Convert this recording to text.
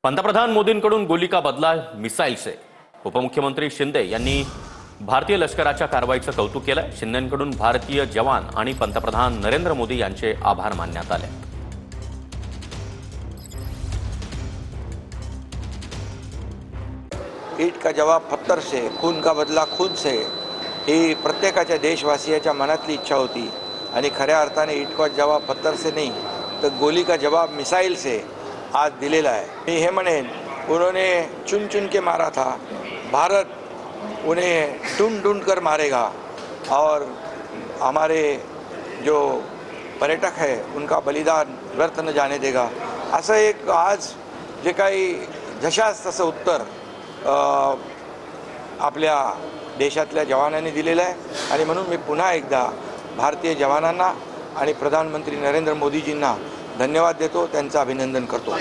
पंतप्रधान मोदींकडून गोली का बदला मिसाईल से। उपमुख्यमंत्री शिंदे यांनी भारतीय लष्कराच्या कारवाईचं कौतुक केलं। शिंदेंकडून भारतीय जवान आणि पंतप्रधान नरेंद्र मोदी यांचे आभार मानण्यात आले। ईट का जवाब पत्थर से, खून का बदला खून से, ही प्रत्येकाच्या देशवासियाच्या मनातली इच्छा होती आणि खऱ्या अर्थाने ईट का जवाब पत्थर से नहीं तर गोली का जवाब मिसाइल से आज दिलेला है। मी हे म्हणेन, उन्होंने चुन चुन के मारा था, भारत उन्हें ढूंढ ढूंढ कर मारेगा और हमारे जो पर्यटक है उनका बलिदान व्यर्थ न जाने देगा। असं एक आज जे काही जशास तसं उत्तर आपल्या देशातल्या जवानांनी दिलेलं आहे आणि म्हणून मी पुन्हा एकदा भारतीय जवानांना आणि प्रधानमंत्री नरेंद्र मोदीजींना धन्यवाद देतो, त्यांचं अभिनंदन करतो।